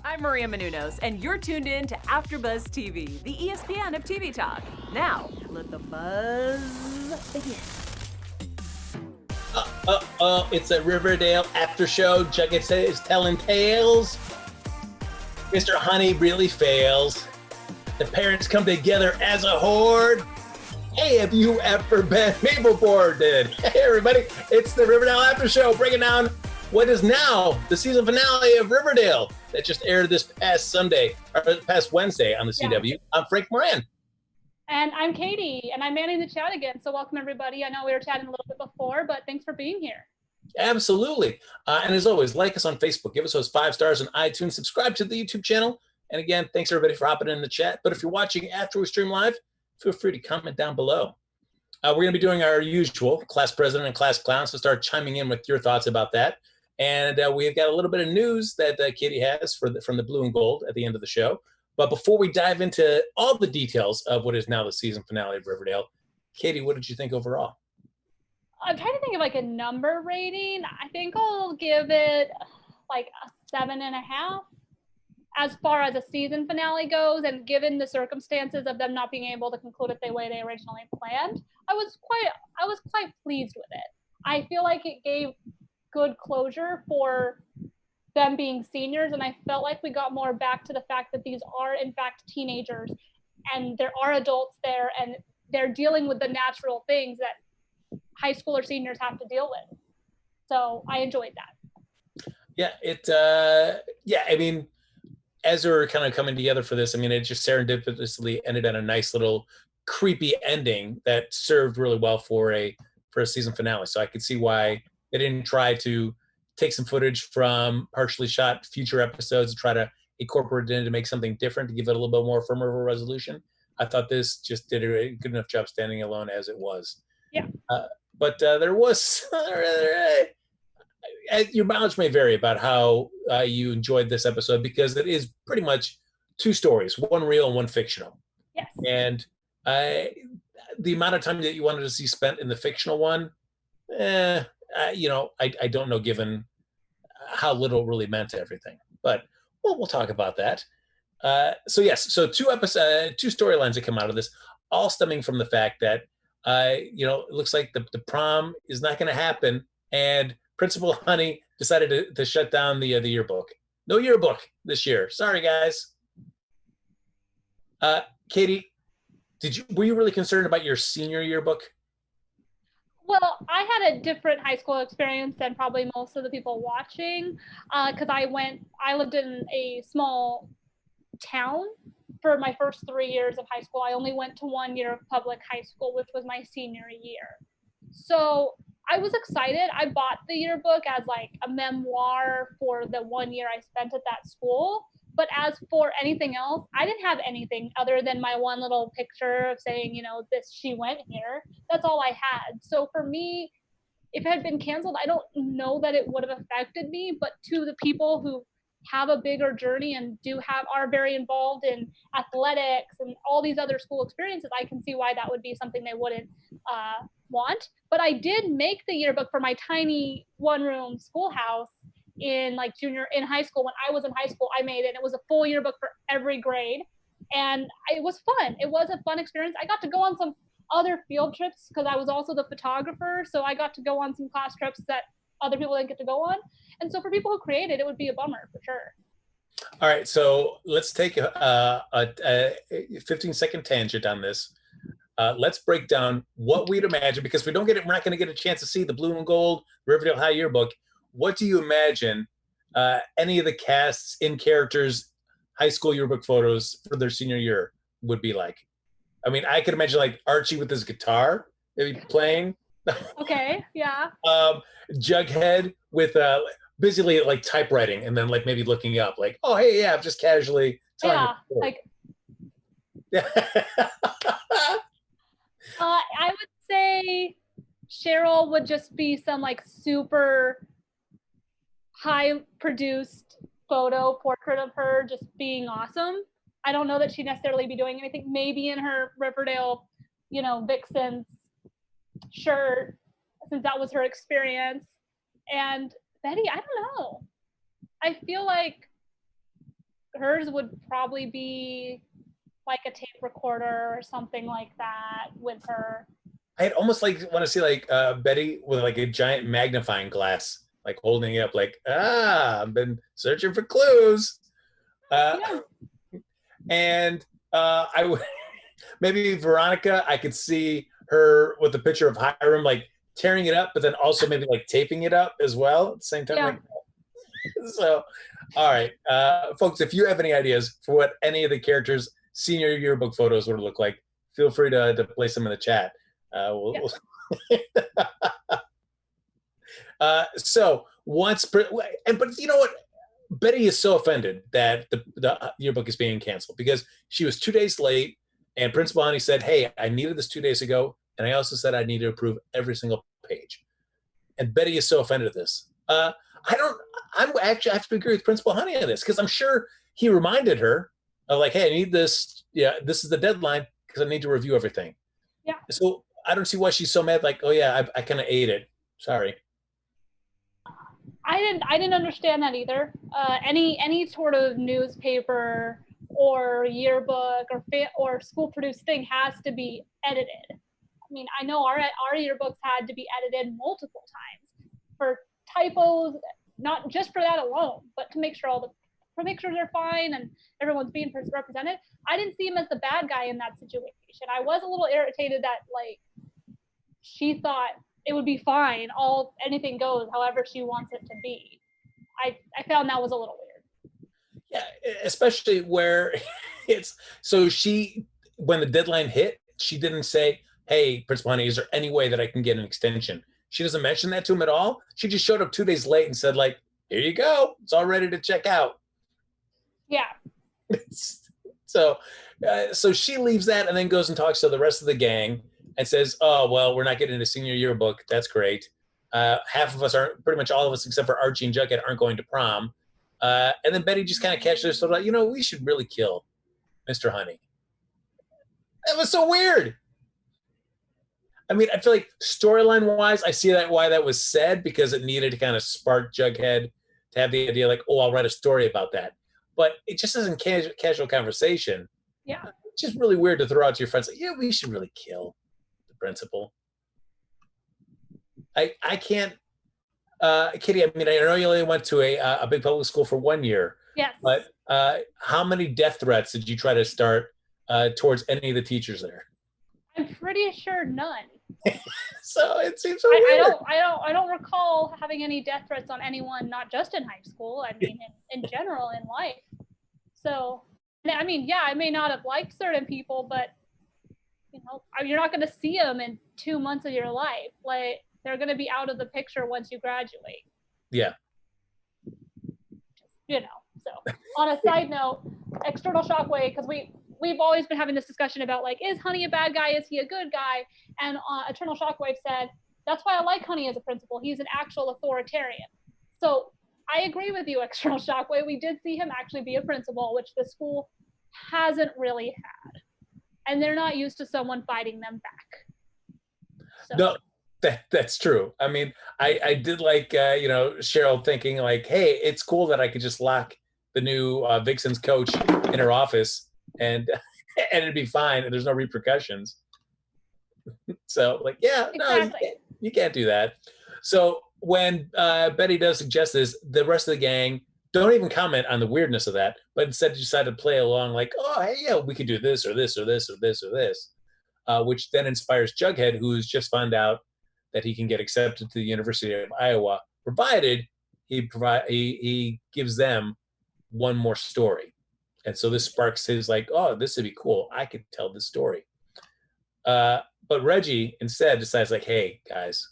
I'm Maria Menounos, and you're tuned in to AfterBuzz TV, the ESPN of TV talk. Now, let the buzz begin. It's a Riverdale after show. Jughead is telling tales. Mr. Honey really fails. The parents come together as a horde. Hey, have you ever been paperboarded? Hey, everybody, it's the Riverdale after show, breaking down what is now the season finale of Riverdale that just aired this past Wednesday on the CW. Yeah. I'm Frank Moran. And I'm Katie, and I'm manning the chat again. So welcome, everybody. I know we were chatting a little bit before, but thanks for being here. Absolutely. And as always, like us on Facebook, give us those 5 stars on iTunes, subscribe to the YouTube channel. And again, thanks everybody for hopping in the chat. But if you're watching after we stream live, feel free to comment down below. We're going to be doing our usual class president and class clown, so start chiming in with your thoughts about that. And we've got a little bit of news that Katie has from the blue and gold at the end of the show. But before we dive into all the details of what is now the season finale of Riverdale, Katie, what did you think overall? I'm trying to think of like a number rating. I think I'll give it like a 7.5 as far as a season finale goes. And given the circumstances of them not being able to conclude it the way they originally planned, I was quite pleased with it. I feel like it gave good closure for them being seniors, and I felt like we got more back to the fact that these are in fact teenagers and there are adults there and they're dealing with the natural things that high school or seniors have to deal with. So I enjoyed that. Yeah, I mean, as we were kind of coming together for this, I mean, it just serendipitously ended on a nice little creepy ending that served really well for a season finale. So I could see why they didn't try to take some footage from partially shot future episodes and try to incorporate it in to make something different, to give it a little bit more firmer of a resolution. I thought this just did a good enough job standing alone as it was. Yeah. But there was, your mileage may vary about how you enjoyed this episode, because it is pretty much 2 stories, one real and one fictional. Yes. And the amount of time that you wanted to see spent in the fictional one, I don't know, given how little it really meant to everything. But we'll talk about that. So 2 storylines that come out of this, all stemming from the fact that it looks like the prom is not going to happen, and Principal Honey decided to shut down the yearbook. No yearbook this year. Sorry, guys. Katie, were you really concerned about your senior yearbook? Well, I had a different high school experience than probably most of the people watching, because I lived in a small town for my first 3 years of high school. I only went to 1 year of public high school, which was my senior year. So I was excited. I bought the yearbook as like a memoir for the 1 year I spent at that school. But as for anything else, I didn't have anything other than my one little picture of saying, she went here. That's all I had. So for me, if it had been canceled, I don't know that it would have affected me. But to the people who have a bigger journey and are very involved in athletics and all these other school experiences, I can see why that would be something they wouldn't want. But I did make the yearbook for my tiny 1-room schoolhouse in high school. When I was in high school, I made it. It was a full yearbook for every grade, and it was fun. It was a fun experience. I got to go on some other field trips because I was also the photographer, so I got to go on some class trips that other people didn't get to go on. And so for people who created, it would be a bummer for sure. All right, so let's take a 15-second tangent on this. Let's break down what we'd imagine, because we're not going to get a chance to see the blue and gold Riverdale High yearbook. What do you imagine any of the cast's in characters' high school yearbook photos for their senior year would be like? I mean, I could imagine like Archie with his guitar, maybe playing. Okay, yeah. Jughead with busily like typewriting, and then like maybe looking up, like, oh hey, yeah, I'm just casually telling. Yeah, like. I would say Cheryl would just be some like super high produced portrait of her just being awesome. I don't know that she'd necessarily be doing anything, maybe in her Riverdale, Vixen's shirt, since that was her experience. And Betty, I don't know. I feel like hers would probably be like a tape recorder or something like that with her. I'd almost like want to see like Betty with like a giant magnifying glass, like holding it up, like I've been searching for clues. Yeah. And I would maybe Veronica, I could see her with the picture of Hiram, like tearing it up, but then also maybe like taping it up as well at the same time. Yeah. Like, so, all right, folks, if you have any ideas for what any of the characters' senior yearbook photos would look like, feel free to place them in the chat. So once, but you know what? Betty is so offended that the yearbook is being canceled because she was 2 days late, and Principal Honey said, "Hey, I needed this 2 days ago, and I also said I need to approve every single page." And Betty is so offended at this. I'm actually I have to agree with Principal Honey on this because I'm sure he reminded her of like, "Hey, I need this. Yeah, this is the deadline because I need to review everything." Yeah. So I don't see why she's so mad. Like, oh yeah, I kind of ate it. Sorry. I didn't understand that either. Any sort of newspaper or yearbook or school produced thing has to be edited. I mean, I know our yearbooks had to be edited multiple times for typos, not just for that alone, but to make sure they're fine and everyone's being represented. I didn't see him as the bad guy in that situation. I was a little irritated that like she thought it would be fine. Anything goes however she wants it to be. I found that was a little weird. Yeah, especially where it's so when the deadline hit, she didn't say, "Hey, Principal Honey, is there any way that I can get an extension?" She doesn't mention that to him at all. She just showed up 2 days late and said, like, "Here you go. It's all ready to check out." Yeah. So she leaves that and then goes and talks to the rest of the gang and says, "Oh, well, we're not getting a senior yearbook. That's great. Half of us aren't, pretty much all of us except for Archie and Jughead aren't going to prom." And then Betty just kind of catches her, so like, we should really kill Mr. Honey. That was so weird. I mean, I feel like storyline wise, I see why that was said because it needed to kind of spark Jughead to have the idea like, oh, I'll write a story about that. But it just isn't casual conversation. Yeah. It's just really weird to throw out to your friends like, yeah, we should really kill the principal. I can't, Kitty, I mean, I know you only went to a big public school for 1 year. Yes. But how many death threats did you try to start towards any of the teachers there? I'm pretty sure none. So it seems so weird. I don't recall having any death threats on anyone, not just in high school. I mean, in general in life. So, I mean, yeah, I may not have liked certain people, but you're not going to see them in 2 months of your life. Like they're going to be out of the picture once you graduate. Yeah. So on a side note, external shockwave, because we've always been having this discussion about like, is Honey a bad guy? Is he a good guy? And Eternal Shockwave said, that's why I like Honey as a principal. He's an actual authoritarian. So I agree with you, External Shockwave. We did see him actually be a principal, which the school hasn't really had. And they're not used to someone fighting them back. So. No, that's true. I mean, I did like, Cheryl thinking like, hey, it's cool that I could just lock the new Vixen's coach in her office and it'd be fine and there's no repercussions. So like, yeah, exactly. No, you can't do that. So when Betty does suggest this, the rest of the gang don't even comment on the weirdness of that, but instead decide to play along like, oh, hey, yeah, we could do this or this or this or this or this, which then inspires Jughead, who's just found out that he can get accepted to the University of Iowa, provided he gives them one more story. And so this sparks his like, oh, this would be cool. I could tell this story. But Reggie instead decides like, hey, guys,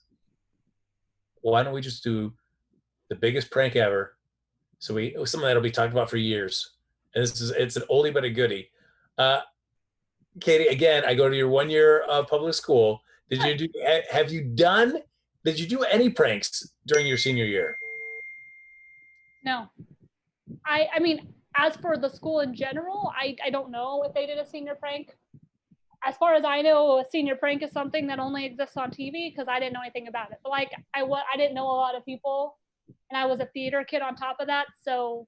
why don't we just do the biggest prank ever? So something that'll be talked about for years. And it's an oldie but a goodie. Katie, again, I go to your 1 year of public school. Did you do any pranks during your senior year? No. I mean, as for the school in general, I don't know if they did a senior prank. As far as I know, a senior prank is something that only exists on TV because I didn't know anything about it. But like, I didn't know a lot of people, and I was a theater kid on top of that. So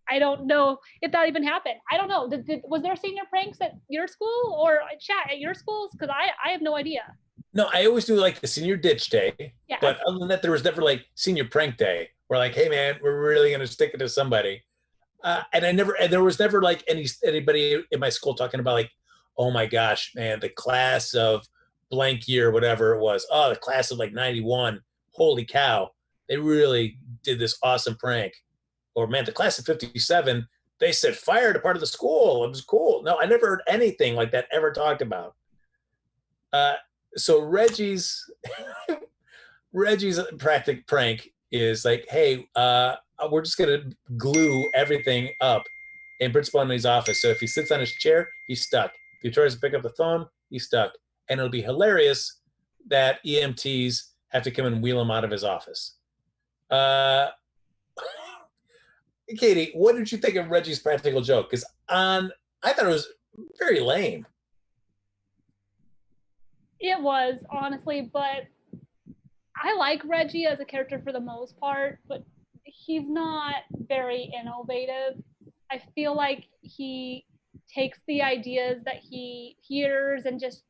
I don't know if that even happened. I don't know. Was there senior pranks at your school or chat at your schools? Because I have no idea. No, I always do like the senior ditch day, Yeah. but other than that, there was never like senior prank day. We're like, hey man, we're really gonna stick it to somebody. And there was never like anybody in my school talking about like, oh my gosh, man, the class of blank year, whatever it was. Oh, the class of like 91. Holy cow. They really did this awesome prank. Or man, the class of 57, they set fire to part of the school. It was cool. No, I never heard anything like that ever talked about. So Reggie's practic prank is like, hey, we're just gonna glue everything up in Principal Henry's office. So if he sits on his chair, he's stuck. If he tries to pick up the phone, he's stuck. And it'll be hilarious that EMTs have to come and wheel him out of his office. Katie, what did you think of Reggie's practical joke? Because I thought it was very lame. It was, honestly, but I like Reggie as a character for the most part, but he's not very innovative. I feel like he takes the ideas that he hears and just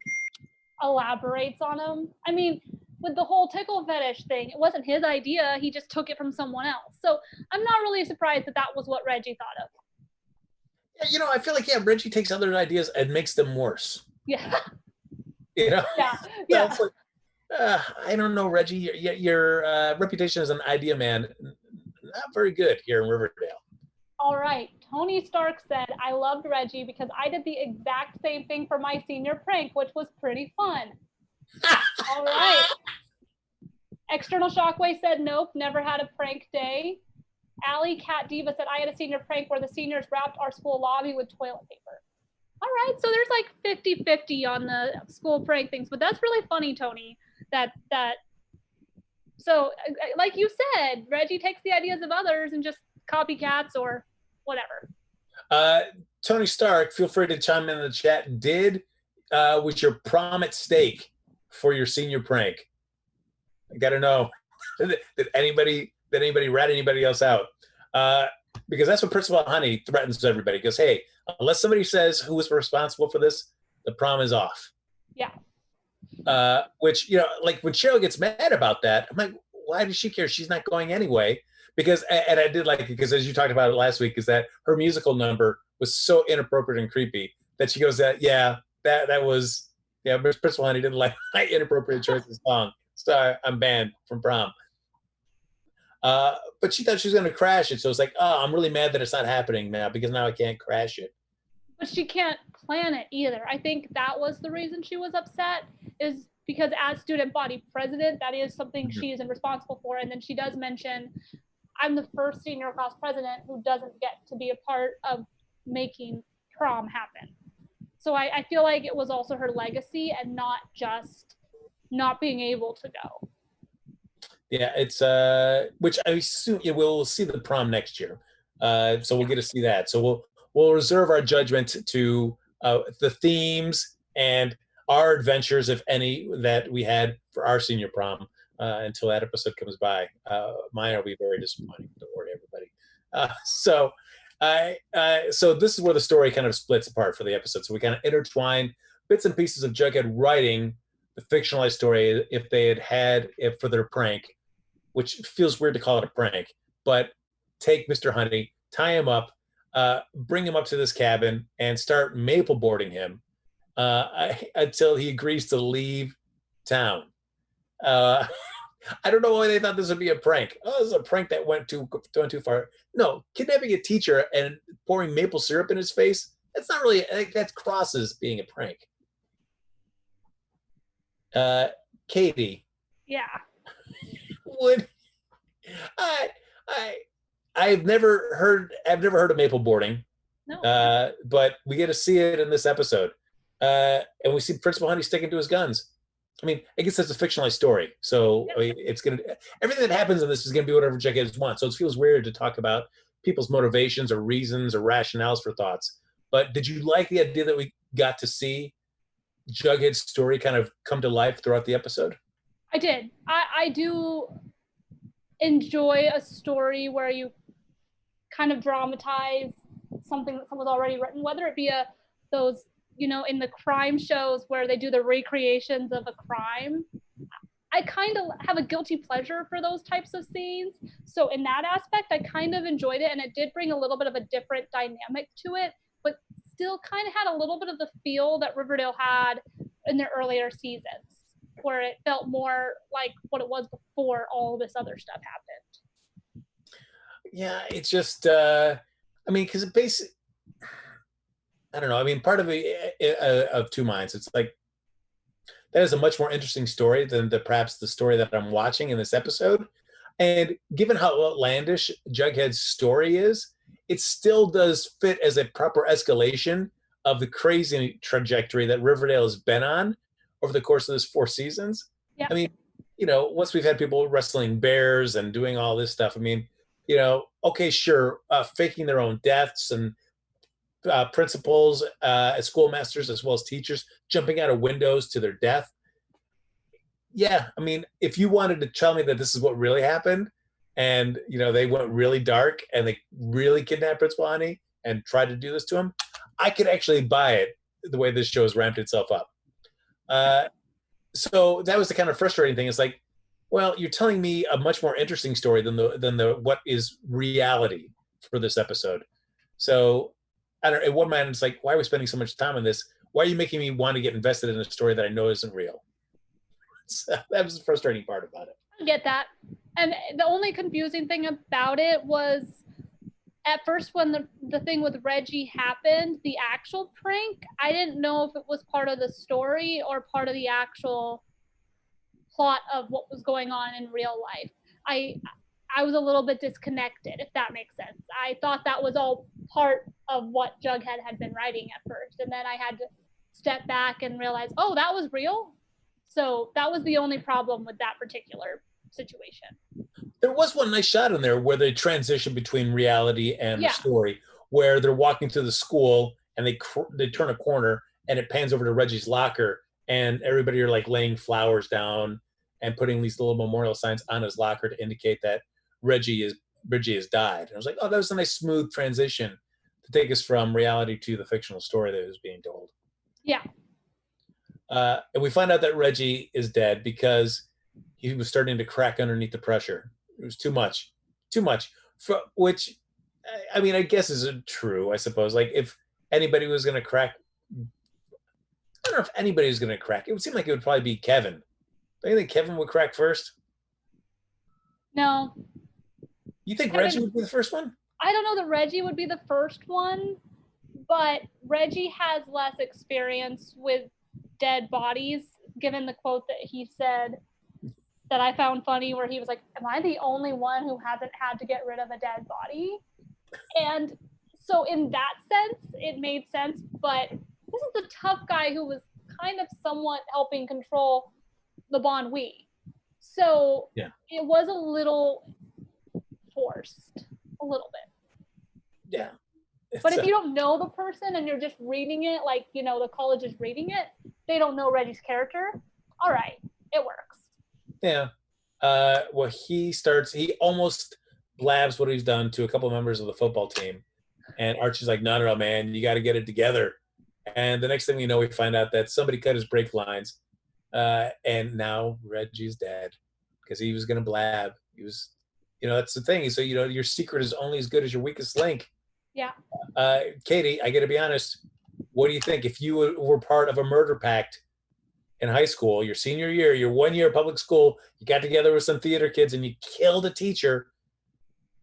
elaborates on them. I mean, with the whole tickle fetish thing, it wasn't his idea. He just took it from someone else. So I'm not really surprised that was what Reggie thought of. Yeah, you know, I feel like, yeah, Reggie takes other ideas and makes them worse. Yeah. You know? Yeah. Yeah. So like, I don't know, Reggie. Your reputation as an idea man, not very good here in Riverdale. All right. Tony Stark said, I loved Reggie because I did the exact same thing for my senior prank, which was pretty fun. All right. External Shockwave said, nope, never had a prank day. Allie Cat Diva said, I had a senior prank where the seniors wrapped our school lobby with toilet paper. All right, so there's like 50-50 on the school prank things, but that's really funny, Tony, so like you said, Reggie takes the ideas of others and just copycats or whatever. Tony Stark, feel free to chime in the chat. Was your prom at stake for your senior prank? I gotta know. Did anybody rat anybody else out? Because that's what Principal Honey threatens everybody. Because hey, unless somebody says who was responsible for this, the prom is off. Yeah. Which, you know, like when Cheryl gets mad about that, I'm like, why does she care? She's not going anyway. Because, and I did like it because as you talked about it last week, is that her musical number was so inappropriate and creepy that she goes, that was, Principal Honey didn't like my inappropriate choice of song. So I'm banned from prom. But she thought she was going to crash it. So it's like, oh, I'm really mad that it's not happening now because now I can't crash it. But she can't plan it either. I think that was the reason she was upset, is because as student body president, that is something she isn't responsible for. And then she does mention, I'm the first senior class president who doesn't get to be a part of making prom happen. So I feel like it was also her legacy and not just not being able to go. Yeah, it's which I assume we'll see the prom next year. So we'll get to see that. So we'll reserve our judgment to the themes and our adventures, if any, that we had for our senior prom until that episode comes by. Mine will be very disappointing. Don't worry, everybody. So this is where the story kind of splits apart for the episode. So we kind of intertwine bits and pieces of Jughead writing the fictionalized story if they had it for their prank, which feels weird to call it a prank, but take Mr. Honey, tie him up, bring him up to this cabin, and start maple boarding him until he agrees to leave town. I don't know why they thought this would be a prank. Oh, this is a prank that went too far. No, kidnapping a teacher and pouring maple syrup in his face, that's not really, that crosses being a prank. Katie. Yeah. I've never heard of maple boarding. No. But we get to see it in this episode. And we see Principal Honey sticking to his guns. I mean, I guess that's a fictionalized story. So I mean, everything that happens in this is gonna be whatever Jughead wants. So it feels weird to talk about people's motivations or reasons or rationales for thoughts. But did you like the idea that we got to see Jughead's story kind of come to life throughout the episode? I did. I do enjoy a story where you kind of dramatize something that someone's already written, whether it be those, you know, in the crime shows where they do the recreations of a crime. I kind of have a guilty pleasure for those types of scenes. So in that aspect, I kind of enjoyed it, and it did bring a little bit of a different dynamic to it, but still kind of had a little bit of the feel that Riverdale had in their earlier seasons, where it felt more like what it was before all this other stuff happened. Yeah, it's just, I mean, because it basically, I don't know. I mean, part of it of two minds. It's like that is a much more interesting story than perhaps the story that I'm watching in this episode. And given how outlandish Jughead's story is, it still does fit as a proper escalation of the crazy trajectory that Riverdale has been on over the course of this 4 seasons. Yeah. I mean, you know, once we've had people wrestling bears and doing all this stuff, I mean, you know, okay, sure, faking their own deaths and principals, as schoolmasters, as well as teachers, jumping out of windows to their death. Yeah, I mean, if you wanted to tell me that this is what really happened, and you know they went really dark and they really kidnapped Principal Honey and tried to do this to him, I could actually buy it the way this show has ramped itself up. So that was the kind of frustrating thing. It's like, well, you're telling me a much more interesting story than the what is reality for this episode. So I don't know. In one mind, it's like, why are we spending so much time on this? Why are you making me want to get invested in a story that I know isn't real? So that was the frustrating part about it. I get that. And the only confusing thing about it was at first when the thing with Reggie happened, the actual prank, I didn't know if it was part of the story or part of the actual plot of what was going on in real life. I was a little bit disconnected, if that makes sense. I thought that was all part of what Jughead had been writing at first. And then I had to step back and realize, oh, that was real? So that was the only problem with that particular situation. There was one nice shot in there where they transition between reality and the story, where they're walking to the school and they turn a corner and it pans over to Reggie's locker and everybody are like laying flowers down and putting these little memorial signs on his locker to indicate that Reggie has died. And I was like, oh, that was a nice smooth transition to take us from reality to the fictional story that was being told. Yeah. And we find out that Reggie is dead because he was starting to crack underneath the pressure. It was too much, which, I mean, I guess is true, I suppose. Like if anybody was going to crack, I don't know if anybody was going to crack. It would seem like it would probably be Kevin. Don't you think Kevin would crack first? No. You think Reggie would be the first one? I don't know that Reggie would be the first one, but Reggie has less experience with dead bodies, given the quote that he said that I found funny, where he was like, am I the only one who hasn't had to get rid of a dead body? And so in that sense, it made sense, but this is the tough guy who was kind of somewhat helping control the Bon We. So it was a little forced, a little bit. Yeah. But if you don't know the person and you're just reading it, like, you know, the college is reading it, they don't know Reggie's character. All right, it works. Yeah. Well, he almost blabs what he's done to a couple of members of the football team. And Archie's like, no, man, you got to get it together. And the next thing we know, we find out that somebody cut his brake lines. And now Reggie's dead because he was going to blab. He was, you know, that's the thing. So, you know, your secret is only as good as your weakest link. Yeah. Katie, I got to be honest. What do you think? If you were part of a murder pact in high school, your senior year, your 1 year of public school, you got together with some theater kids and you killed a teacher,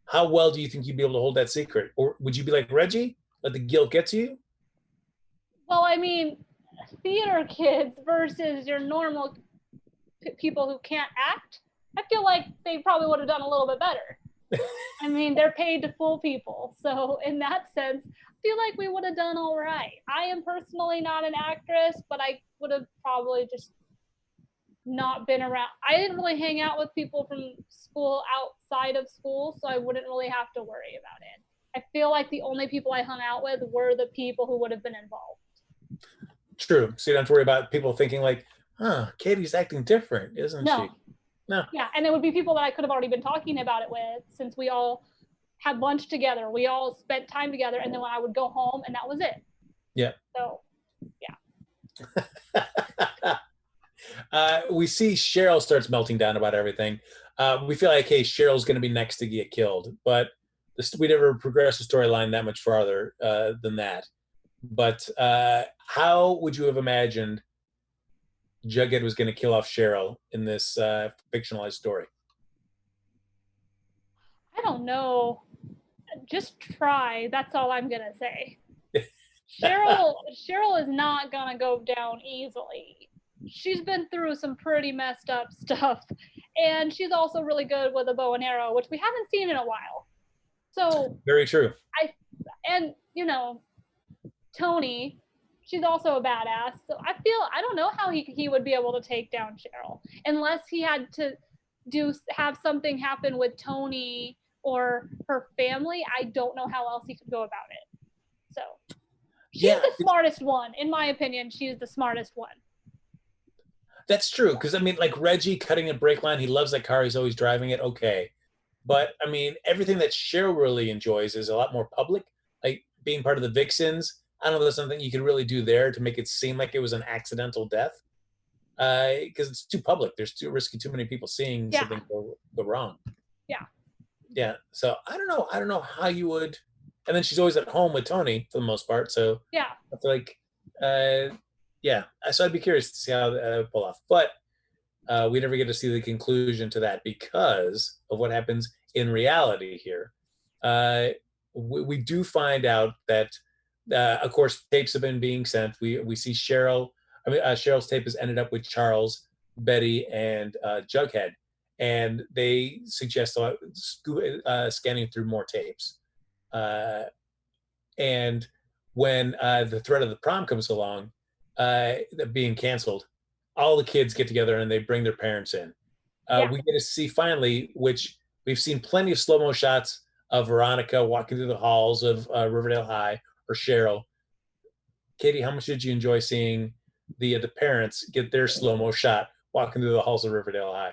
how well do you think you'd be able to hold that secret? Or would you be like Reggie? Let the guilt get to you? Well, I mean, theater kids versus your normal people who can't act, I feel like they probably would have done a little bit better. I mean, they're paid to fool people. So in that sense, I feel like we would have done all right. I am personally not an actress, but I would have probably just not been around. I didn't really hang out with people from school outside of school, so I wouldn't really have to worry about it. I feel like the only people I hung out with were the people who would have been involved. True. So you don't have to worry about people thinking like, Katie's acting different, isn't she? No. Yeah, and it would be people that I could have already been talking about it with, since we all had lunch together. We all spent time together, and then when I would go home, and that was it. Yeah. So, We see Cheryl starts melting down about everything. We feel like, hey, Cheryl's going to be next to get killed, but we never progress the storyline that much farther than that. But how would you have imagined Jughead was going to kill off Cheryl in this fictionalized story? I don't know. Just try. That's all I'm gonna say. Cheryl is not gonna go down easily. She's been through some pretty messed up stuff, and she's also really good with a bow and arrow, which we haven't seen in a while. So Very true. And you know, Tony, she's also a badass. So I don't know how he would be able to take down Cheryl unless he had to have something happen with Tony or her family. I don't know how else he could go about it. So she's the smartest one, in my opinion. She's the smartest one. That's true, because I mean, like Reggie cutting a brake line, he loves that car, he's always driving it. Okay, but I mean, everything that Cheryl really enjoys is a lot more public, like being part of the Vixens. I don't know if there's something you could really do there to make it seem like it was an accidental death, because it's too public. There's too risky, too many people seeing something go wrong. Yeah. So I don't know how you would. And then she's always at home with Tony for the most part. So yeah, I feel like, yeah. So I'd be curious to see how that would pull off. But we never get to see the conclusion to that because of what happens in reality here. We do find out that, of course, tapes have been being sent. We see Cheryl. I mean, Cheryl's tape has ended up with Charles, Betty, and Jughead. And they suggest scanning through more tapes. And when the threat of the prom comes along, being canceled, all the kids get together and they bring their parents in. We get to see finally, which we've seen plenty of slow-mo shots of Veronica walking through the halls of Riverdale High, or Cheryl. Katie, how much did you enjoy seeing the parents get their slow-mo shot walking through the halls of Riverdale High?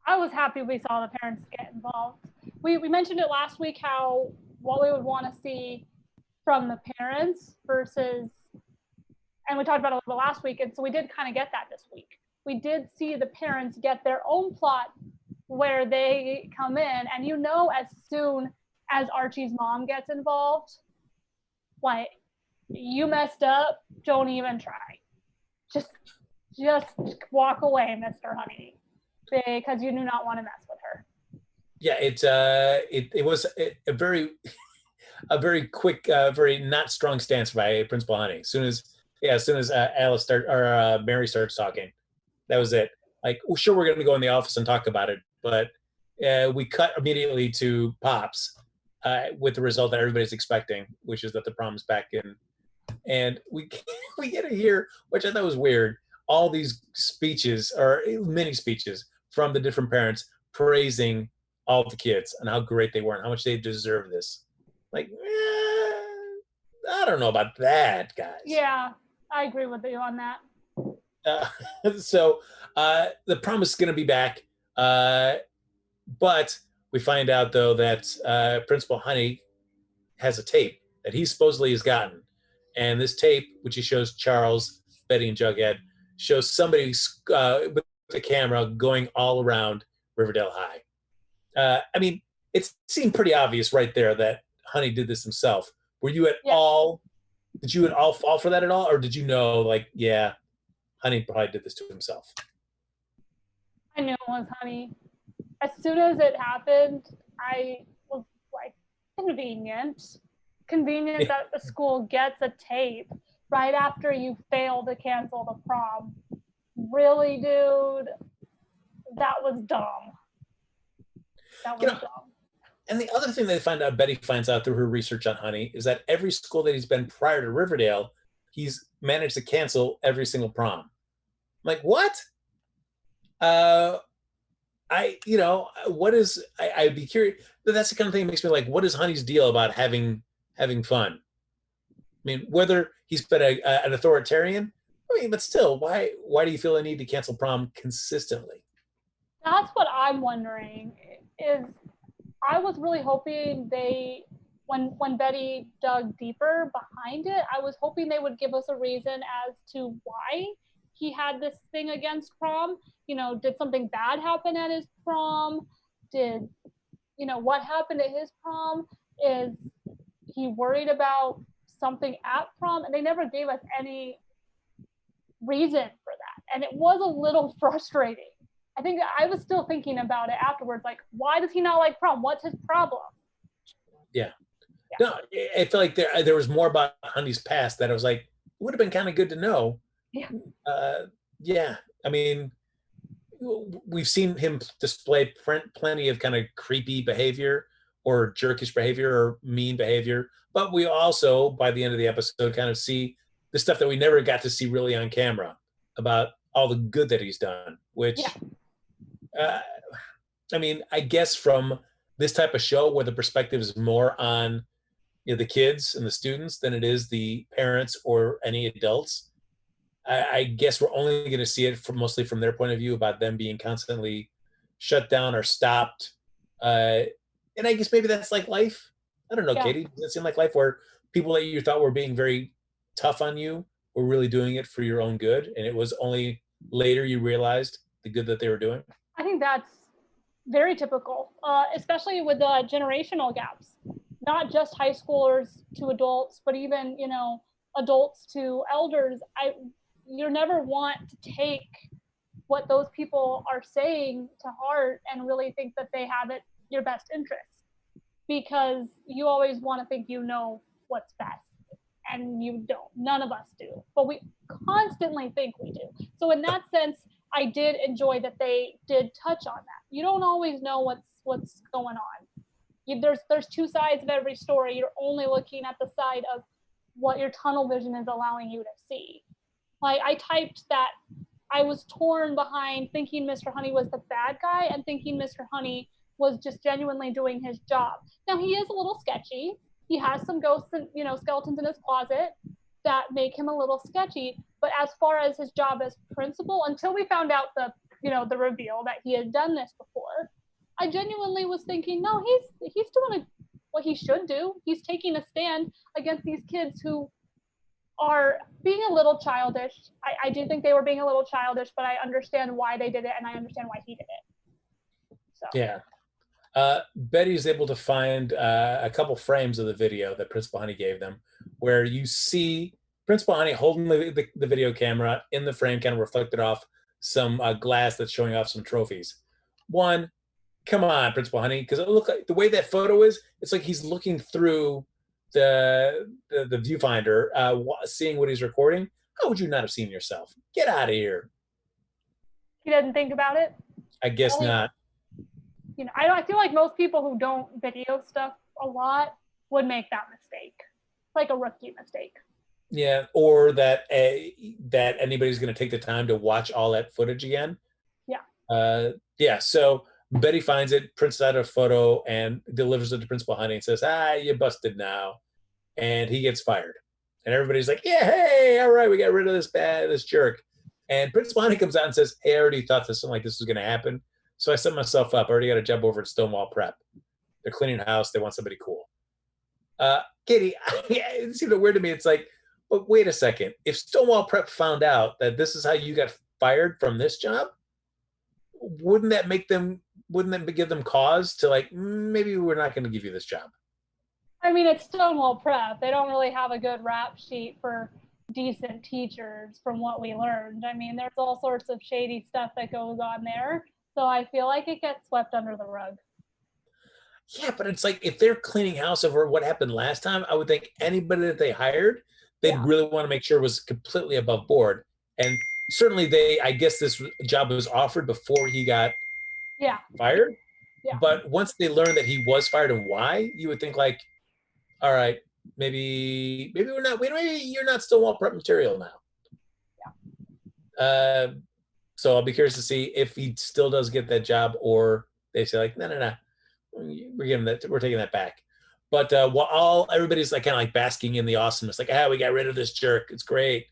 I was happy we saw the parents get involved. We mentioned it last week, how what we would want to see from the parents versus, and we talked about it a little bit last week, and so we did kind of get that this week. We did see the parents get their own plot where they come in, and you know, as soon as Archie's mom gets involved, like, you messed up, don't even try. Just walk away, Mr. Honey, because you do not want to mess with her. Yeah, it was a very quick, very not strong stance by Principal Honey. As soon as Alice Mary starts talking, that was it. Like, well, sure, we're going to go in the office and talk about it, but we cut immediately to Pops with the result that everybody's expecting, which is that the prom's back in, and we get to hear, which I thought was weird, all these speeches or mini speeches from the different parents praising all the kids and how great they were and how much they deserve this. Like, I don't know about that, guys. Yeah, I agree with you on that. So the prom is going to be back, but we find out though that Principal Honey has a tape that he supposedly has gotten, and this tape, which he shows Charles, Betty, and Jughead, shows somebody with the camera going all around Riverdale High. I mean, it seemed pretty obvious right there that Honey did this himself. Were you at all? Did you at all fall for that at all, or did you know, like, yeah, Honey probably did this to himself? I knew it was Honey. As soon as it happened, I was like, convenient that the school gets a tape right after you fail to cancel the prom. Really, dude? That was dumb. That was dumb. And the other thing they find out, Betty finds out through her research on Honey, is that every school that he's been prior to Riverdale, he's managed to cancel every single prom. I'm like, what? I'd be curious. But that's the kind of thing that makes me like, what is Honey's deal about having fun? I mean, whether he's been an authoritarian, I mean, but still, why do you feel the need to cancel prom consistently? That's what I'm wondering. Is I was really hoping when Betty dug deeper behind it, I was hoping they would give us a reason as to why he had this thing against prom. Did something bad happen at his prom? Did, what happened at his prom? Is he worried about something at prom? And they never gave us any reason for that. And it was a little frustrating. I think I was still thinking about it afterwards, like, why does he not like prom? What's his problem? Yeah. No, I feel like there was more about Honey's past that I was like, it would have been kind of good to know. Yeah. Yeah. I mean, we've seen him display plenty of kind of creepy behavior or jerkish behavior or mean behavior, but we also, by the end of the episode, kind of see the stuff that we never got to see really on camera about all the good that he's done, which, I mean, I guess from this type of show where the perspective is more on the kids and the students than it is the parents or any adults, I guess we're only going to see it mostly from their point of view about them being constantly shut down or stopped. And I guess maybe that's like life. I don't know, Katie. Does it seem like life where people that you thought were being very tough on you were really doing it for your own good, and it was only later you realized the good that they were doing? I think that's very typical, especially with the generational gaps. Not just high schoolers to adults, but even, adults to elders. You never want to take what those people are saying to heart and really think that they have your best interest, because you always want to think what's best, and you don't. None of us do, but we constantly think we do. So in that sense, I did enjoy that they did touch on that. You don't always know what's going on. There's two sides of every story. You're only looking at the side of what your tunnel vision is allowing you to see. Like, I typed that I was torn behind thinking Mr. Honey was the bad guy and thinking Mr. Honey was just genuinely doing his job. Now, he is a little sketchy. He has some ghosts and, skeletons in his closet that make him a little sketchy. But as far as his job as principal, until we found out the reveal that he had done this before, I genuinely was thinking, no, he's doing what he should do. He's taking a stand against these kids who are being a little childish. I do think they were being a little childish, but I understand why they did it, and I understand why he did it. So. Yeah. Betty's able to find a couple frames of the video that Principal Honey gave them, where you see Principal Honey holding the video camera in the frame, kind of reflected off some glass that's showing off some trophies. One, come on, Principal Honey, because it looked like the way that photo is, it's like he's looking through the viewfinder, seeing what he's recording. How would you not have seen yourself? Get out of here. He doesn't think about it? I guess not. I feel like most people who don't video stuff a lot would make that mistake, like a rookie mistake. Yeah, or that anybody's going to take the time to watch all that footage again. Yeah. Yeah. So Betty finds it, prints out a photo, and delivers it to Principal Honey and says, you busted now. And he gets fired. And everybody's like, yeah, hey, all right, we got rid of this jerk. And Principal Honey comes out and says, hey, I already thought something like this was going to happen. So I set myself up. I already got a job over at Stonewall Prep. They're cleaning the house. They want somebody cool. Katie, it seemed weird to me. It's like, but wait a second. If Stonewall Prep found out that this is how you got fired from this job, wouldn't that give them cause to like, maybe we're not going to give you this job? I mean, it's Stonewall Prep. They don't really have a good rap sheet for decent teachers from what we learned. I mean, there's all sorts of shady stuff that goes on there. So I feel like it gets swept under the rug. Yeah, but it's like, if they're cleaning house over what happened last time, I would think anybody that they hired, they'd really want to make sure was completely above board. And certainly I guess this job was offered before he got fired. Yeah. But once they learned that he was fired and why, you would think like, all right, maybe you're not Stonewall Prep material now. Yeah. So I'll be curious to see if he still does get that job, or they say like, no, we're taking that back. But while everybody's like kind of like basking in the awesomeness, like, we got rid of this jerk, it's great.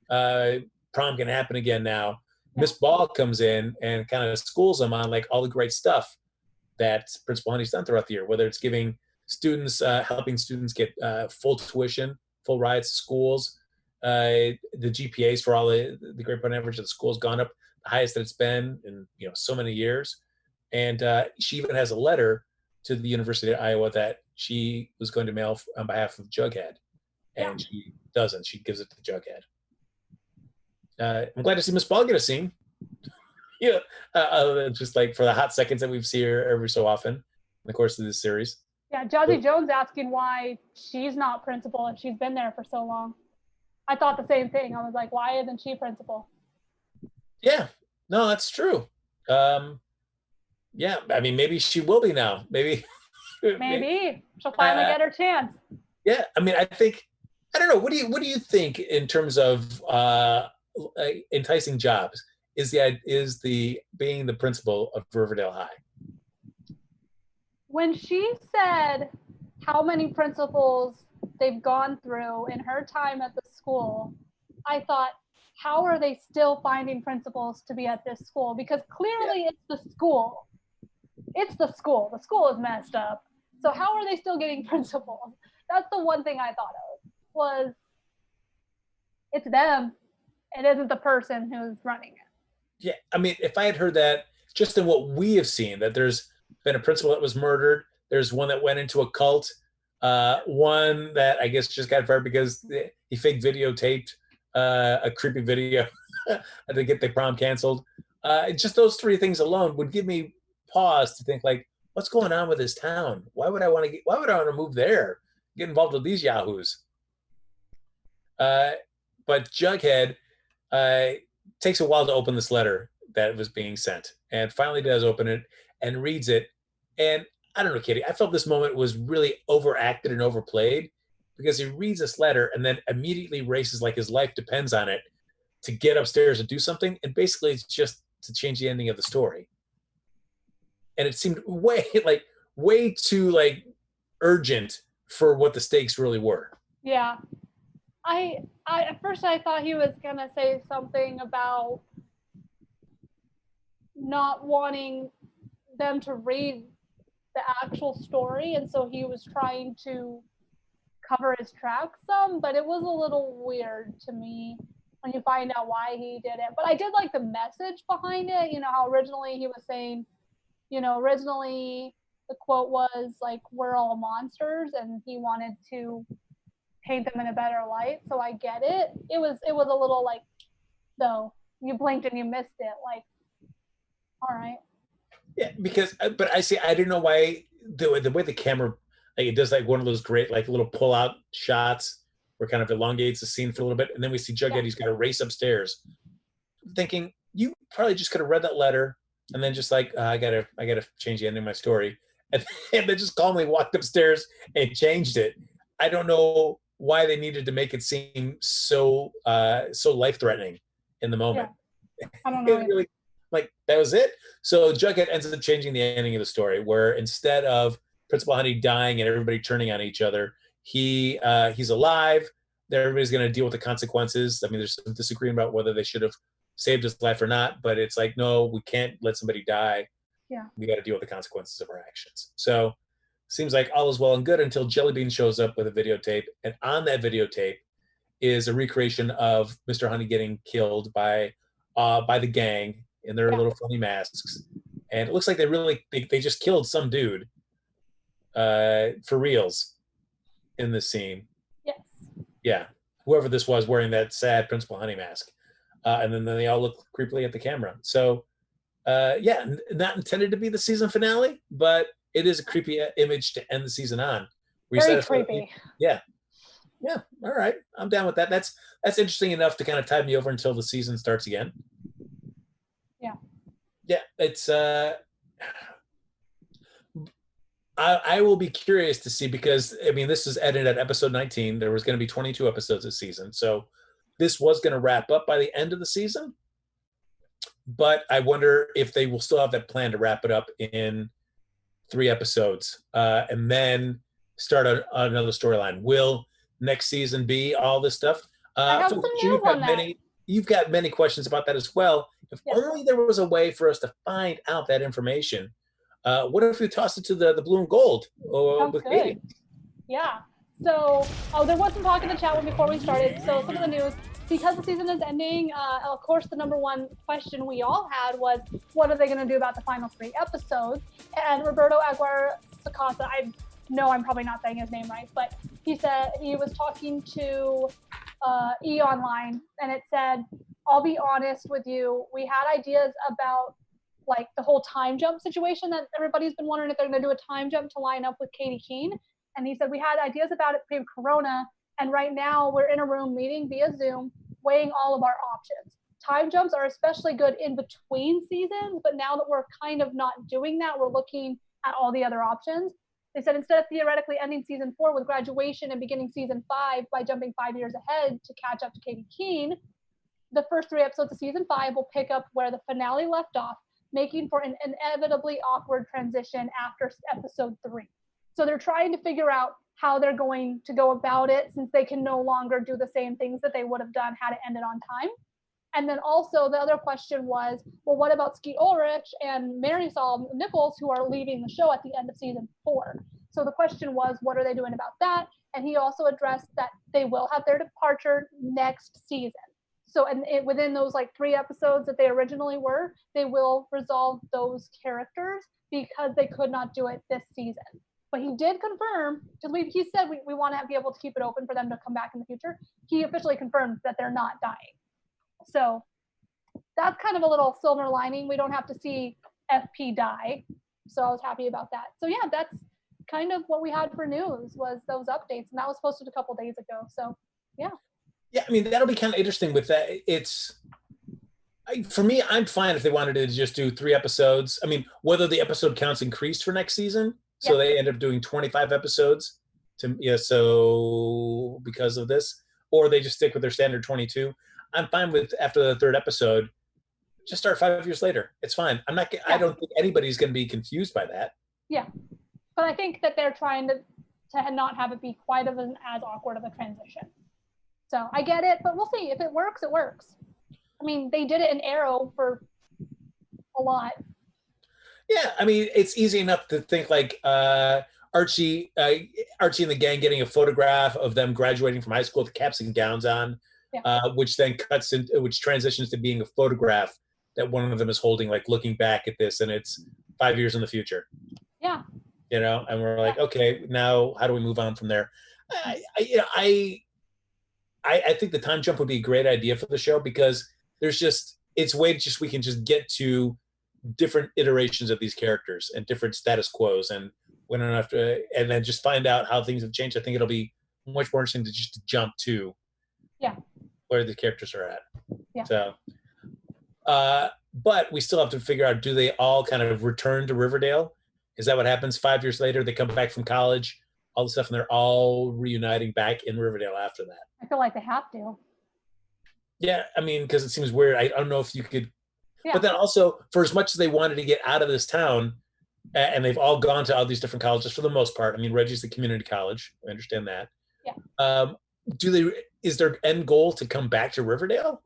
Prom can happen again now. Miss Ball comes in and kind of schools them on like all the great stuff that Principal Honey's done throughout the year, whether it's giving students, helping students get full tuition, full rides to schools. The GPAs for all the grade point average of the school has gone up the highest that it's been in so many years. And she even has a letter to the University of Iowa that she was going to mail on behalf of Jughead, and she doesn't. She gives it to Jughead. I'm glad to see Miss Ball get a scene. Just like for the hot seconds that we've seen her every so often in the course of this series. Yeah, Jazzy Jones asking why she's not principal and she's been there for so long. I thought the same thing. I was like, why isn't she principal? Yeah, no, that's true. Yeah, I mean, maybe she will be now. Maybe she'll finally get her chance. Yeah, I mean, I don't know. What do you think in terms of enticing jobs? Is the being the principal of Riverdale High? When she said how many principals they've gone through in her time at the school, I thought, how are they still finding principals to be at this school? Because clearly it's the school. It's the school. The school is messed up. So how are they still getting principals? That's the one thing I thought of, was it's them. It isn't the person who's running it. Yeah, I mean, if I had heard that just in what we have seen, that there's been a principal that was murdered, there's one that went into a cult, one that I guess just got fired because he fake videotaped a creepy video to get the prom canceled. Just those three things alone would give me pause to think, like, what's going on with this town? Why would I want to move there? Get involved with these yahoos? But Jughead takes a while to open this letter that was being sent, and finally does open it and reads it. And I don't know, Katie, I felt this moment was really overacted and overplayed, because he reads this letter and then immediately races like his life depends on it to get upstairs and do something. And basically it's just to change the ending of the story. And it seemed way too urgent for what the stakes really were. Yeah. I at first I thought he was gonna say something about not wanting them to read the actual story, and so he was trying to cover his tracks some, but it was a little weird to me when you find out why he did it. But I did like the message behind it, how originally he was saying, originally the quote was like, we're all monsters, and he wanted to paint them in a better light. So I get it. It was a little like, though, you blinked and you missed it. Like, all right. Yeah, but I didn't know why the way the camera, it does one of those great little pull out shots where it kind of elongates the scene for a little bit, and then we see Jughead. He's going to race upstairs. Thinking you probably just could have read that letter and then just I gotta change the ending of my story, and then just calmly walked upstairs and changed it. I don't know why they needed to make it seem so life threatening in the moment. Yeah. I don't know. Really, that was it. So Jughead ends up changing the ending of the story, where instead of Principal Honey dying and everybody turning on each other, he's alive. Everybody's going to deal with the consequences. I mean, there's some disagreement about whether they should have saved his life or not, but it's like, no, we can't let somebody die. Yeah, we got to deal with the consequences of our actions. So seems like all is well and good until Jellybean shows up with a videotape, and on that videotape is a recreation of Mr. Honey getting killed by the gang in their little funny masks, and it looks like they just killed some dude for reals in this scene. Yes. Yeah, whoever this was wearing that sad Principal Honey mask, and then they all look creepily at the camera. So not intended to be the season finale, but it is a creepy image to end the season on. Very creepy. Yeah. All right, I'm down with that. That's interesting enough to kind of tide me over until the season starts again. Yeah, it's I will be curious to see, because I mean, this is edited at episode 19. There was going to be 22 episodes this season, so this was going to wrap up by the end of the season. But I wonder if they will still have that plan to wrap it up in 3 episodes and then start another storyline. Will next season be all this stuff? I have some news on that. You've got many questions about that as well. If only there was a way for us to find out that information. what if we tossed it to the blue and gold with Sounds Katie? good. Yeah. So, there was some talk in the chat room before we started. So some of the news, because the season is ending, of course, the number one question we all had was, what are they going to do about the final 3 episodes? And Roberto Aguirre Sacasa, I know I'm probably not saying his name right, but he said he was talking to E! Online, and it said, I'll be honest with you, we had ideas about like the whole time jump situation that everybody's been wondering if they're going to do a time jump to line up with Katie Keene. And he said, we had ideas about it pre-corona, and right now we're in a room meeting via Zoom, weighing all of our options. Time jumps are especially good in between seasons, but now that we're kind of not doing that, we're looking at all the other options. They said, instead of theoretically ending season 4 with graduation and beginning season 5 by jumping 5 years ahead to catch up to Katie Keene, the first 3 episodes of season 5 will pick up where the finale left off, making for an inevitably awkward transition after episode 3. So they're trying to figure out how they're going to go about it, since they can no longer do the same things that they would have done had it ended on time. And then also the other question was, well, what about Skeet Ulrich and Marisol Nichols, who are leaving the show at the end of season 4? So the question was, what are they doing about that? And he also addressed that they will have their departure next season. So within those like 3 episodes that they originally were, they will resolve those characters because they could not do it this season. But he did confirm, because he said we want to be able to keep it open for them to come back in the future. He officially confirmed that they're not dying. So that's kind of a little silver lining. We don't have to see FP die. So I was happy about that. So yeah, that's kind of what we had for news, was those updates. And that was posted a couple days ago. So yeah. Yeah, I mean, that'll be kind of interesting with that. For me, I'm fine if they wanted to just do 3 episodes. I mean, whether the episode counts increased for next season, so they end up doing 25 episodes so because of this, or they just stick with their standard 22. I'm fine with, after the 3rd episode, just start 5 years later. It's fine. I don't think anybody's going to be confused by that. Yeah. But I think that they're trying to not have it be quite as awkward of a transition. So I get it, but we'll see. If it works, it works. I mean, they did it in Arrow for a lot. Yeah, I mean, it's easy enough to think like Archie and the gang getting a photograph of them graduating from high school with caps and gowns on, which then which transitions to being a photograph that one of them is holding, like looking back at this, and it's 5 years in the future. Yeah. And we're like, okay, now how do we move on from there? I think the time jump would be a great idea for the show, because we can just get to different iterations of these characters and different status quos, and we don't have to, and then just find out how things have changed. I think it'll be much more interesting to just jump to where the characters are at. Yeah. So, but we still have to figure out, do they all kind of return to Riverdale? Is that what happens 5 years later? They come back from college, all the stuff, and they're all reuniting back in Riverdale after that. I feel like they have to. Yeah, I mean, because it seems weird. I don't know if you could. Yeah. But then also, for as much as they wanted to get out of this town, and they've all gone to all these different colleges for the most part. I mean, Reggie's the community college. I understand that. Yeah. Is their end goal to come back to Riverdale?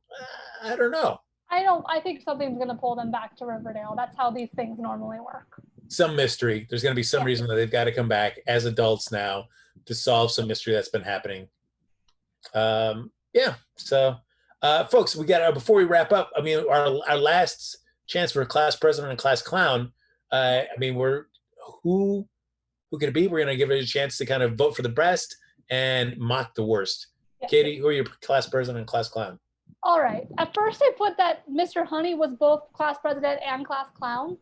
I don't know. I think something's going to pull them back to Riverdale. That's how these things normally work. Some mystery. There's going to be some reason that they've got to come back as adults now to solve some mystery that's been happening. So, folks, we got before we wrap up. I mean, our last chance for a class president and class clown. I mean, who could it be? We're going to give it a chance to kind of vote for the best and mock the worst. Yes. Katie, who are your class president and class clown? All right. At first, I put that Mr. Honey was both class president and class clown,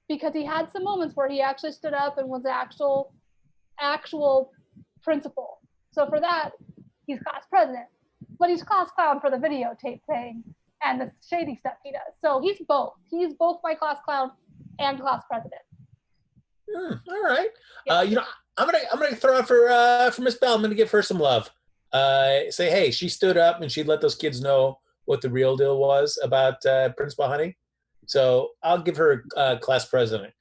because he had some moments where he actually stood up and was the actual principal. So for that, he's class president. But he's class clown for the videotape thing and the shady stuff he does. So he's both. He's both my class clown and class president. All right. Yeah. I'm gonna throw out for Miss Bell. I'm gonna give her some love. Say, hey, she stood up and she let those kids know what the real deal was about Principal Honey. So I'll give her class president.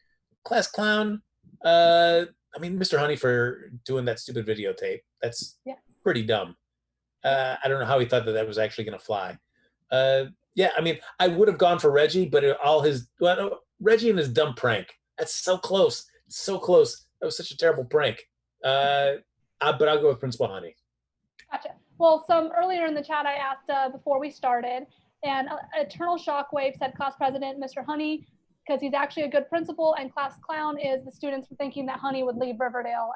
Class clown. I mean, Mr. Honey for doing that stupid videotape. That's pretty dumb. I don't know how he thought that was actually going to fly. I mean, I would have gone for Reggie, but Reggie and his dumb prank That's so close. So close. That was such a terrible prank. But I'll go with Principal Honey. Gotcha. Well, earlier in the chat, I asked before we started, and Eternal Shockwave said class president, Mr. Honey, because he's actually a good principal, and class clown is the students for thinking that Honey would leave Riverdale.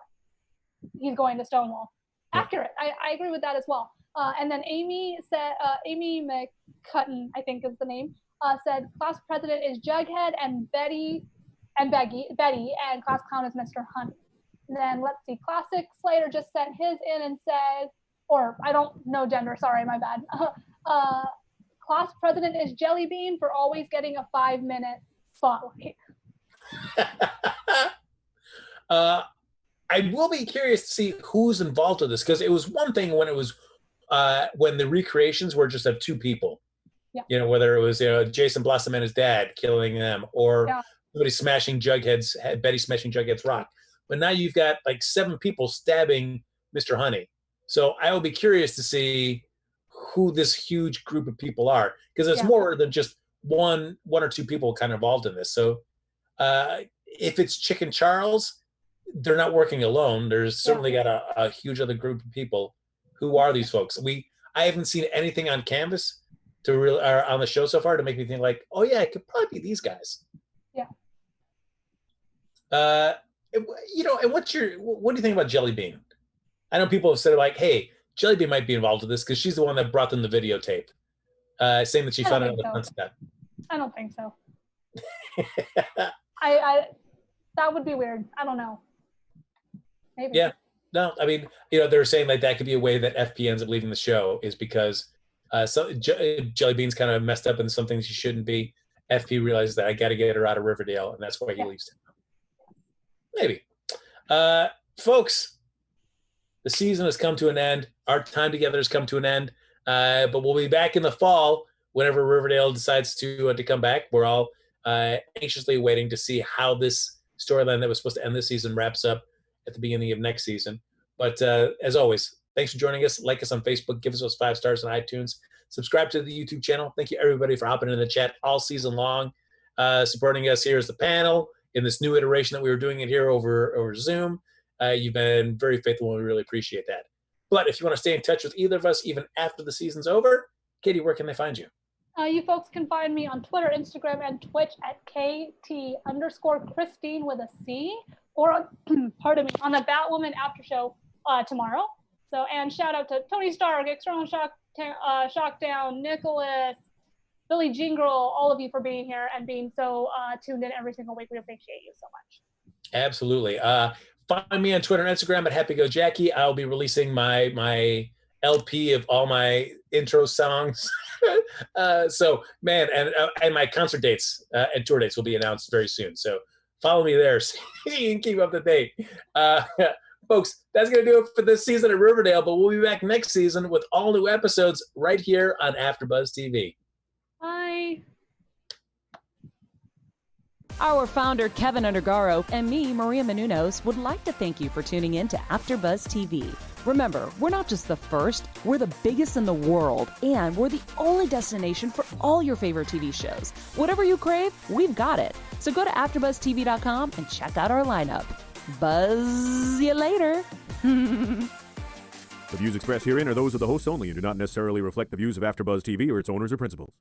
He's going to Stonewall. Yeah. Accurate. I agree with that as well. And then Amy said, Amy McCutton, I think is the name, said class president is Jughead and Betty, and class clown is Mr. Honey. And then let's see, Classic Slater just sent his in and said, or I don't know gender, sorry, my bad. Class president is Jelly Bean for always getting a 5-minute spotlight. I will be curious to see who's involved with this, because it was one thing when it was when the recreations were just of 2 people. Yeah. You know, whether it was Jason Blossom and his dad killing them, or somebody smashing Betty smashing Jughead's rock. But now you've got like 7 people stabbing Mr. Honey. So I will be curious to see who this huge group of people are, because it's more than just one or 2 people kind of involved in this. So if it's Chicken Charles, they're not working alone. There's certainly got a huge other group of people. Who are these folks? I haven't seen anything on canvas or on the show so far to make me think like, oh yeah, it could probably be these guys. Yeah. And what do you think about Jelly Bean? I know people have said like, hey, Jelly Bean might be involved with this because she's the one that brought them the videotape, saying that she found out the concept. I don't think so. I that would be weird. I don't know. Maybe. Yeah. No, I mean, they're saying like that could be a way that FP ends up leaving the show is because Jelly Bean's kind of messed up in some things she shouldn't be. FP realizes that I got to get her out of Riverdale, and that's why he leaves town. Maybe. Folks, the season has come to an end. Our time together has come to an end. But we'll be back in the fall whenever Riverdale decides to come back. We're all anxiously waiting to see how this storyline that was supposed to end this season wraps up at the beginning of next season. But as always, thanks for joining us. Like us on Facebook. Give us those 5 stars on iTunes. Subscribe to the YouTube channel. Thank you, everybody, for hopping in the chat all season long, supporting us here as the panel in this new iteration that we were doing it here over Zoom. You've been very faithful, and we really appreciate that. But if you want to stay in touch with either of us, even after the season's over, Katie, where can they find you? You folks can find me on Twitter, Instagram, and Twitch at KT_Christine with a C, or pardon me, on the Batwoman after show tomorrow. So, and shout out to Tony Stark, External Shockdown, Nicholas, Billy Jingle, all of you for being here and being so tuned in every single week. We appreciate you so much. Absolutely. Find me on Twitter and Instagram at HappyGoJackie. I'll be releasing my LP of all my intro songs. So, man, and my concert dates and tour dates will be announced very soon. So follow me there so you can keep up to date. Folks, that's going to do it for this season of Riverdale, but we'll be back next season with all new episodes right here on AfterBuzz TV. Bye. Our founder, Kevin Undergaro, and me, Maria Menounos, would like to thank you for tuning in to AfterBuzz TV. Remember, we're not just the first, we're the biggest in the world, and we're the only destination for all your favorite TV shows. Whatever you crave, we've got it. So go to AfterBuzzTV.com and check out our lineup. Buzz you later. The views expressed herein are those of the hosts only and do not necessarily reflect the views of AfterBuzz TV or its owners or principals.